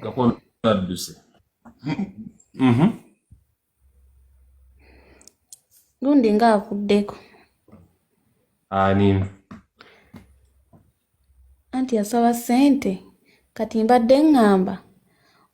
Gakondo adduse. Gundi nga avuddeko. Ani. Anti yasaba ssente. Kati mbadde ngamba.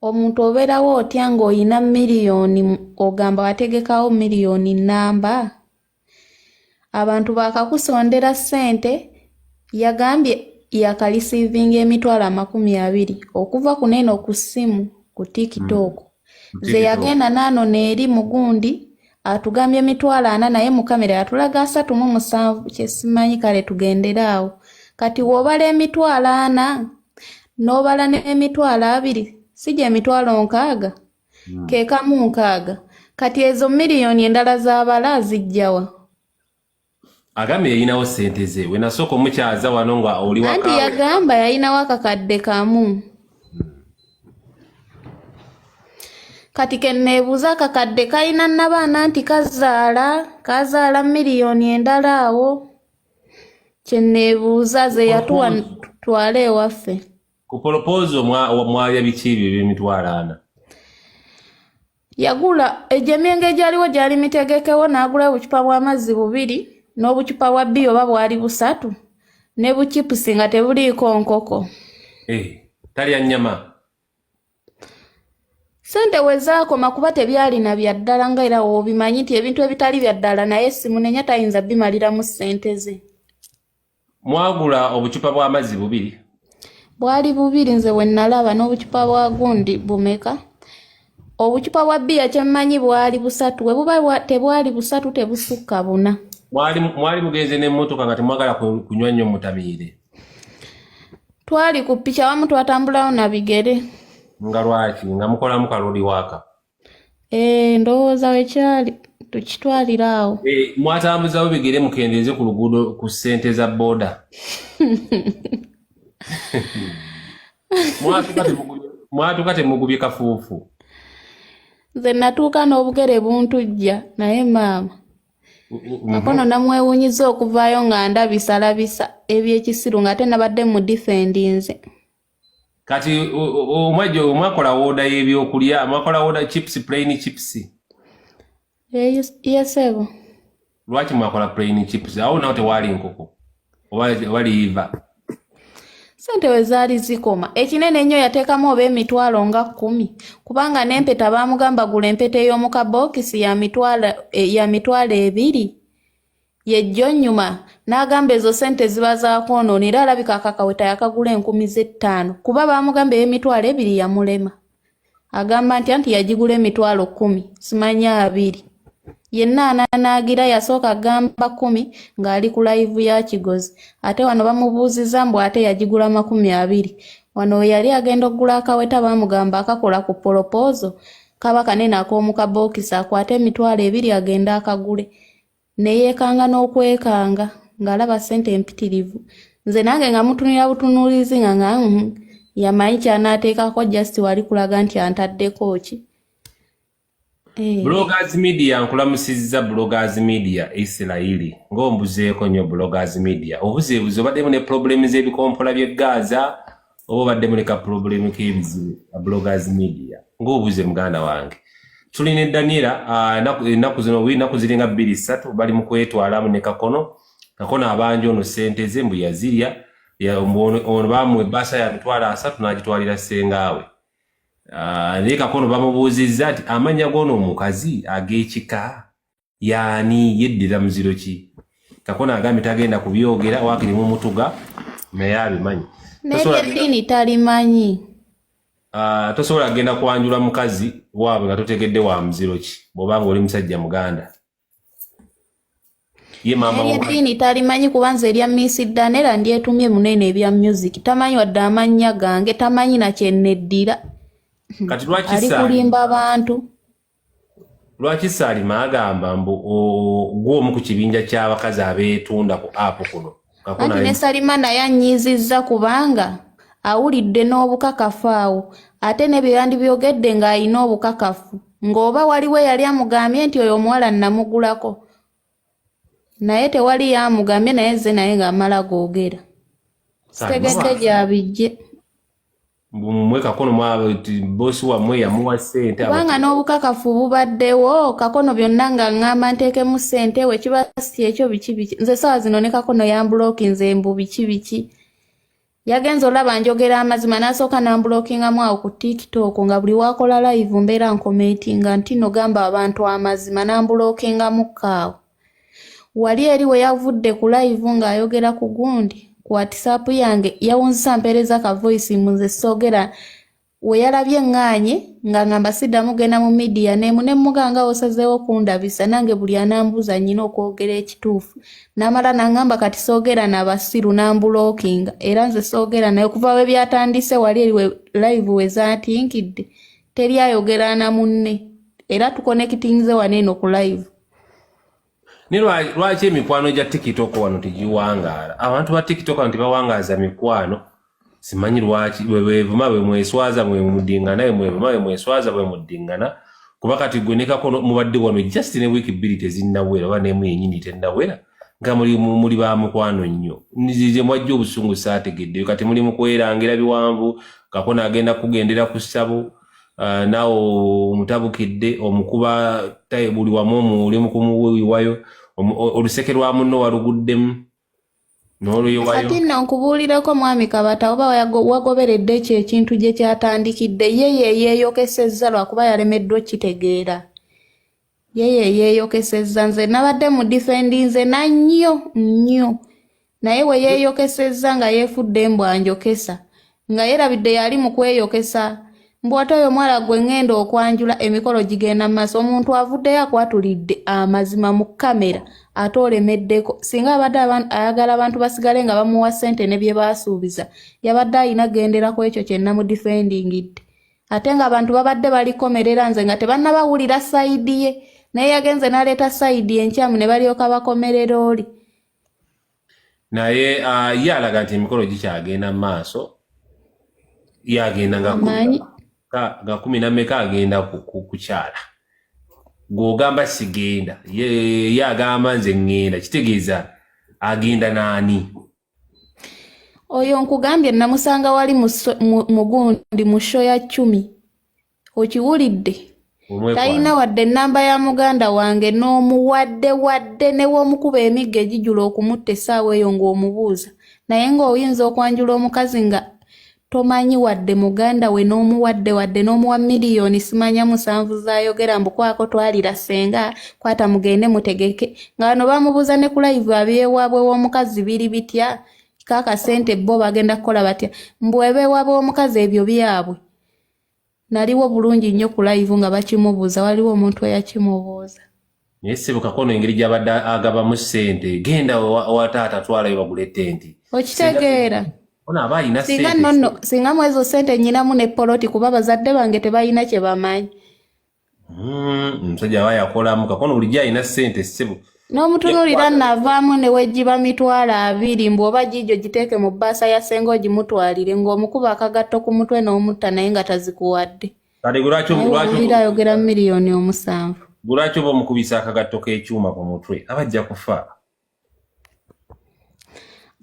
Omuntu obeerawo otya ng'oyina miliyoni ogamba wategekawo miliyoni namba. Abantu bakakusondera ssente yagambye yakalisiivinga emitwalo 20 okuva ku neno ku ssimu ku TikTok. Ze yagenda nano neeri mugundi atugambye emitwalo 40 naye mu kamera yatulaga 37 kyesimanyi kale tugenderaawo. Kati wobala emitwalo 40 n'obala n'emitwalo 2 sije emitwalo 6 kekamu 6 kati ezo miliyoni endala z'abala zijjawa. Agambye yayinawo ssente ze we nasooka omukyaza wano nga oli waka. Anti yagamba yayinawo akakadde kamu. Kati kenneebuuza akakadde kalina n'abaana anti kazaala miliyoni endala awo. Kyenneebuuza ze yatuwa twale ewaffe. Ku proposal mwalya biki ebyo eby'emitwalo 40? Yagula ejjemyenge egyaliwo gyali mitegekewo n'agula obucupa bw'amazzi 2 n'obucupa bwa bbiya oba bwali 3 ne buchipusi nga tebuliiko nkoko. Talya nnyama. Sente we zaakoma kuba tebyalina bya ddala nga era obimanyi nti ebintu ebitali bya ddala naye simunenya tayinza bimaliramu ssente ze. Mwagula obucupa bw'amazzi 2? Bwali 2 nze we nalaba n'obucupa bwa gundi bumeka. Obucupa bwa bbiya kyemmanyi bwali 3 we buba tebwali 3 tebusukka 4. Mwali mugenze n'emmotoka nga temwagala kunywa nnyo mutamiire? Twali ku ppiki awamu twatambulawo na bigere. Nga lwaki nga mukolamu kaloli waaka? Ndowooza wekyali tukitwalira awo. Mwatambuzawo bigere mukendeeze ku luguudo ku ssente za booda. Mwatuuka temugubye kafuufu. Nze natuuka n'obugere buntujja naye maama. Makono namwewunyiza okuvaayo nga ndabisalabisa eby'ekisiru nga ate nabadde mu defendinze. Kati omwakola wooda y'ebyokulya, mwakola wooda chips, plain chips? Yes ebo. Lwaki mwakola plain chips? Awo nawo tewaali nkoko oba liiva? Sente we zaali zikoma. Ekinene ennyo yateekamu oba emitwalo nga 10 kubanga n'empeta baamugamba gula empeta ey'omu kabookisi ya mitwalo 2 yejjo nnyuma n'agamba ezo sente ziba zaakwonoona era alabika akakaweta yakagula 5,000 kuba baamugamba ey'emitwalo 2 yamulema. Agamba nti yagigula emitwalo 10 simanya 2. Yenna ananaagira yasooka agamba 10 ng'ali ku live ya Kigozi. Ate wano bamubuuziza mbu ate yagigula 20. Wano yali agenda okugula akaweta baamugamba akakola ku proposal kaba kanene ak'omu kabookisi akwate emitwalo 2 agenda akagule. Ne yeekanga n'okwekanga ng'alaba ssente empitirivu. Nze nange nga mutunira butunuulizi nga yamanyi kyanaateekako just wali kulaga nti antaddeko ki. Bloggers Media nkulamusizza Bloggers Media Israeli ng'ombuzeeko nnyo Bloggers Media. Obuzeebuze obaddemu ne problemu z'ebikompola by'e Gaza oba obaddemu ne ka problemu k'ebizibu Bloggers Media ng'obuze muganda wange. Tulina Daniela ennaku ziringa 2-3 bali mu kwetwalamu ne Kakono abanja ono ssente ze mbu yazirya ono bamuwa ebbasa ya mitwalo 3 n'agitwalira ssengaawe. Naye Kakono bamubuuzizza nti amannya g'ono omukazi ag'ekika yaani yeddira muziro ki? Kakono agambye tagenda kubyogera waakiri mu mutuga naye abimanyi. N'ebyeddiini talimanyi. Tosobola agenda kwanjula mukazi waabwe nga totegedde wa muziro ki bw'oba ng'oli musajja muganda. Ye maama ebyeddiini talimanyi kuba nze erya Miss Daniela ndyetumye munene ebya music tamanyi wadde amannya gange tamanyi na kyenneddira. Kati lwaki ali kulimba abantu. Lwaki Salima agamba mbu gw'omu ku kibinja ky'abakazi abeetunda ku app kuno? Anti ne Salima naye anyiizizza kubanga awulidde n'obukakafu awo ate ne bye yandibyogedde ng'alina obukakafu ng'oba waliwo yali amugambye nti oyo omuwala nnamugulako naye tewali yamugambye naye ze naye ng'amala googera. Sitegedde gy'abijje. mwe Kakono bosi wammwe yamuwa ssente kubanga n'obukakafu bubaddewo Kakono byonna nga ŋŋamba nteekemu ssente we kiba si ekyo biki nze sawa zino ne Kakono yambulookinze mbu biki yagenza olaba njogera amazima n'asooka n'ambulookingamu awo ku TikTok nga buli wakola live mbeera nkomentinga nti no gamba abantu amazima n'ambulookingamu kaawo wali eri we yavudde ku live ng'ayogera ku gundi ku WhatsApp yange yawunzisa mpeereza ka voice mu nze soogera we yalabye ŋŋaanye nga ngamba siddamu genda mu media nemuganga osazeewo kundabisa nange buli anambuuza nnyina okwogera ekituufu n'amala n'aŋŋamba kati soogera n'abasiru n'ambulookinga era nze soogera naye okuva we byatandise wali eri we live we zaatinkidde teri ayogera na munne era tukonekitinze wano eno ku live. Ni lwaki emikwano gya TikTok wano tegiwangaala? Abantu ba TikTok wano tebawangaaza mikwano. Simanyi lwaki bwevuma bwe mweswaza bwe mudingana bwevuma bwe mweswaza bwe mudingana kuba kati gwe ne Kakono mubadde wano just ne week bbiri tezinnawera oba n'emu yennyini tennawera nga muli ba mukwano nnyo. Nzije mwajja obusungu saategeddeyo kati muli mu kwerangira biwanvu Kakono agenda kugendera ku ssabo naawo omutabukidde omukuba taye buli wamu omuli mu kumuwiwayo oluseke lwa munno waluguddemu kati nno nkubuulireko mwami Kabata oba wagoberedde ekyo ekintu gye kyatandikidde ye yeeyokesezza lwakuba yalemeddwa okitegeera ye yeeyokesezza nze nabadde mu difendinze na nnyo naye we yeeyokesezza nga yeefudde mbwanjokesa nga yeerabidde yali mu kweyokesa mbwate oyo mwala gwe ŋŋenda okwanjula emikolo gigenda mu maaso omuntu avuddeyo akwatulidde amazima mu kamera ate olemeddeko singa abadde ayagala abantu basigale nga bamuwa ssente ne bye baasuubiza yabadde alina gendera ku ekyo kyenna mu difendingidde ate nga abantu babadde balikomerera nze nga tebannabawulira sayidi ye naye yagenze n'aleeta sayidi enkyamu ne balyoka bakomerera oli naye ye alaga nti emikolo gikyagenda mu maaso yagenda nga 10 agenda kukyala gw'ogamba sigenda ye agamba nze ŋŋenda kitegeeza agenda naani? Oyo nkugambye namusanga wali mu gundi mu show ya 10 okiwulidde talina wadde ennamba ya muganda wange n'omuwadde ne w'omukuba emigga egijula okumutta essaawa eyo ng'omubuuza naye ng'oyinza okwanjula omukazi nga tomanyi wadde muganda we n'omuwadde wadde n'omuwa miliyoni simanya 7 zayogera mbukwako twalira senga kwata mugende mutegeke nga bano bamubuuza ne ku live abeewaabwe w'omukazi biri bitya kaka sente bo bagenda kukola batya mbwebeewaabwe w'omukazi ebyo byabwe naliwo bulungi nnyo ku live nga bakimubuuza waliwo omuntu eyakimubuuza naye ssebo Kakono engeri gy'abadde agabamu ssente genda wa taata twalayo bagule tenti okitegeera singa mwezo ssente nnyinamu ne poloti kuba bazadde bange tebalina kye bamanyi omusajja aba yakolamu Kakono bulijjo alina ssente ssebo n'omutunuulira navaamu ne weggiba 20 mbw'oba giijo giteeke mu bbaasa ya senga ogimutwalire ng'omukuba akagatto ku mutwe n'omutta naye nga tazikuwadde owulira ayogera miliyoni 7 lwaki oba omukubisa akagatto k'ekyuma ku mutwe abajja kufa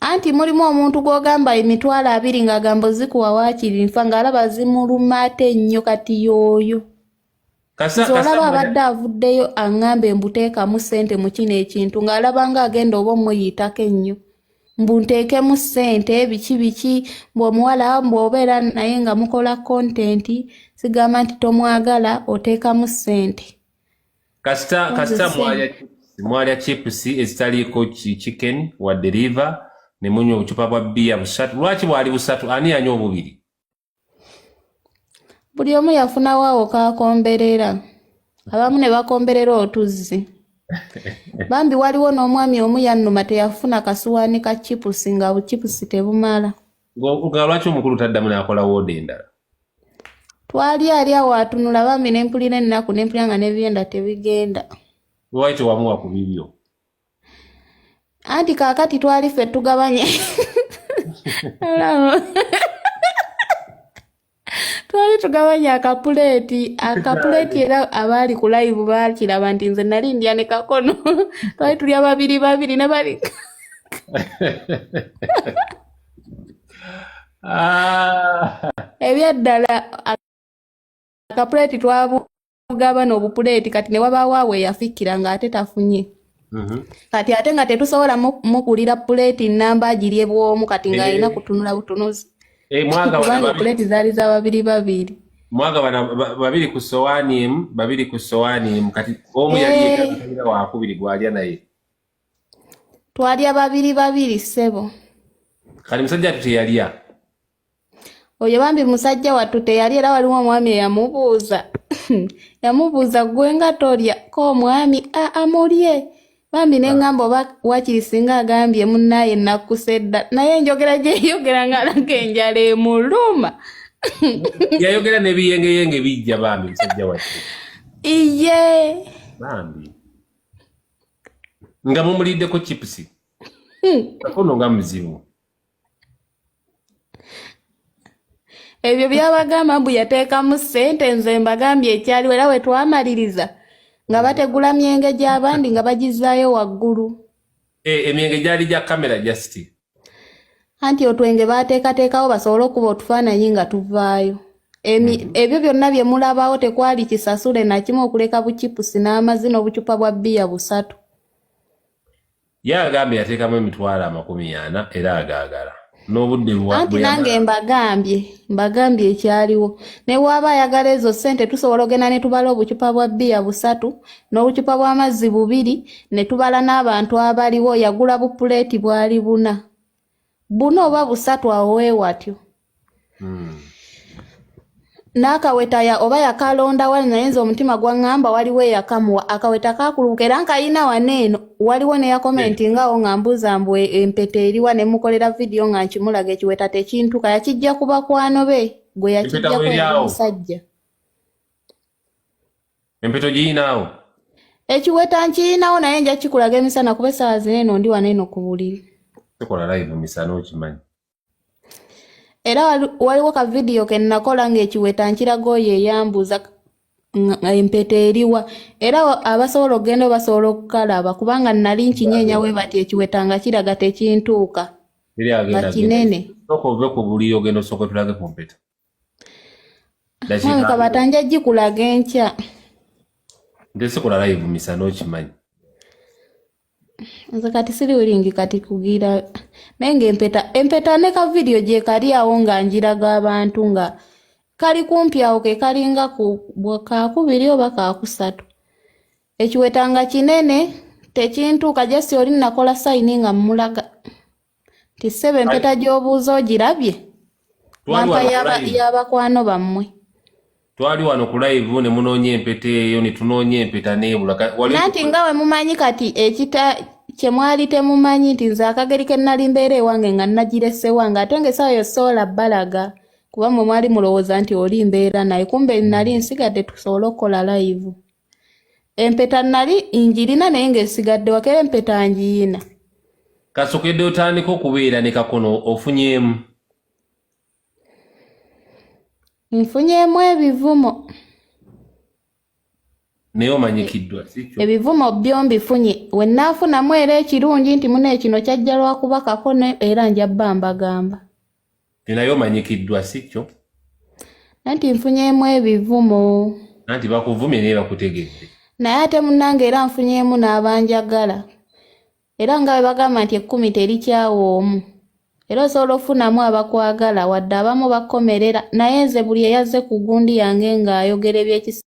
anti mulimu omuntu gw'ogamba 20 ng'agamba zikuwa waakiri nfa ng'alaba zimuluma ate nnyo kati y'oyo olaba abadde avuddeyo aŋŋambe mbuteekamu ssente mu kino ekintu ng'alaba ng'agenda oba omuyitako ennyo mbu nteekemu ssente biki mbw'omuwala mbw'obeera naye nga mukola kontenti sigamba nti tomwagala oteekamu ssente kasita mwalya chipusi ezitaliiko chicken wadde liver ne munywa obucupa bwa bbiya busatu lwaki bwali busatu ani yanywa obubiri? Buli omu yafunawo awo kakomberera abamu ne bakomberera otuzzi bambi waliwo n'omwami omu yannuma teyafuna kasuwaani ka chipusi nga buchipusi tebumala nga lwaki omukulu taddamu n'akola wooda endala? Twali ali awo atunula bambi n'empulira ennaku n'empulira nga n'ebyenda tebigenda lwaki tewamuwa ku bibyo? Anti kaakati twali ffe tugabanye twali tugabanya akapuleeti era abaali ku live baakiraba nti nze nali ndya ne Kakono twali tulya babiri ne bali ebyaddala akapuleeti twabugaba n'obupuleeti kati ne wabaawo awe yafikira ng'ate tafunye. Kati ate nga tetusobola mukulira puleeti nnamba agirye bw'omu kati ng'alina kutunula butunuzi. Kubanga puleeti zaali za 2 mwagabana 2 ku sowaani emu 2 ku sowaani emu kati omu yali yetalina wakubiri gwalya naye. Twalya 2 ssebo. Kati musajja tuteyalya. Oyo bambi musajja wattu teyali era waliwo omwami eyamubuuza. Yamubuuza gwe nga tolya ko omwami amulye. Bambi n'engamba oba wakiri singa agambye munnaye nakkusedda naye enjogera gye yogera ng'alanga enjala emuluma. Yayogera n'ebiyengeyenge bijja bambi musajja wattu. Iye. Bambi. Nga mumuliddeko chipusi. Kakono nga muzibu. Ebyo byabagamba mbu yateekamu ssente nze mbagambye ekyaliwo era we twamaliriza nga bategula myenge gy'abandi nga bagizaayo waggulu. Emyenge gyali gya kamera just. Anti otwenge baateekateekawo basobole okuba otufaananyi nga tuvaayo. Ebyo byonna bye mulabawo tekwali kisasule na kimu okuleka buchipusi n'amazzi n'obucupa bwa bbiya 3. Ye agambye yateekamu $40,000 era agaagala. N'obudde anti nange mbagambye ekyaliwo. Ne bw'aba ayagala ezo ssente tusobola ogenda ne tubala obucupa bwa bbiya 3 n'obucupa bw'amazzi 2 ne tubala n'abantu abaliwo yagula bupuleeti bwali 4. 4 oba 3 awo weewatyo. N'akaweta oba yakalonda wali naye nze omutima gwaŋŋamba waliwo eyakamuwa akaweta kakulubuka era nkayina waneeno waliwo ne yakomentingawo nga mbuuza mbu empeta eriwa ne mukolera vidiyo nga nkimulaga ekiweta tekintuka yakijja ku bakwano be gwe yakijja ku musajja. Empeto giyinaawo? Ekiweta nkiyinawo naye nja kikulaga emisana kuba essaawa zino eno ndi waneeno ku buliri. Tukola live misana okimanyi. Era waliwo ka video ke nakola ng'ekiweta nkiraga oyo eyambuuza empeta eriwa era abasobola okugenda basobola okukalaba kubanga nali nkinyeenya we bati ekiweta nga kiraga tekintuuka. Nga kinene. Sooka ove ku buliri ogenda osooka tulage ku mpeta. Mwami Kabata nja gikulaga enkya. Nte sikola live misana okimanyi. Nze kati siri wiringi kati kugira nenge empeta ne ka video gye kali awo nga njiraga abantu nga kali kumpi awo ke kalinga ku bwaka 2 oba ka 3. Ekiweta nga kinene tekintuuka just oli nakola sign nga mmulaga. Tisebe empeta gy'obuuza ogirabye. Wampa y'abakwano bammwe. Twali wano ku live ne munoonya empeta eyo ne tunoonya empeta n'ebula. Nanti nga we mumanyi kati ekita kye mwali temumanyi nti nze akageri ke nnali mbeera ewange nga nnagirese wange ate ng'essaawa yo soola balaga kuba mwe mwali mulowooza nti oli mbeera naye kumbe nnali nsigadde tusobole okukola live. Empeta nnali njirina naye ng'esigadde wakera empeta njiyina. Kasokedde otandika okubeera ne kakono ofunyeemu? Nfunyeemu ebivumo. Naye omanyikiddwa sikyo? Ebivumo byo mbifunye. We nnaafunamu era ekirungi nti muno kino kyajja lwakuba kakono era nja bba mbagamba. Naye omanyikiddwa sikyo? Nanti nfunyeemu ebivumo. Nanti bakuvumye naye bakutegedde. Naye ate munnange era nfunyeemu n'abanjagala. Era nga bwe bagamba nti 10 terikyawo omu. Era osobola ofunamu abakwagala wadde abamu bakomerera naye nze buli eyazze ku gundi yange ng'ayogera ebyekisa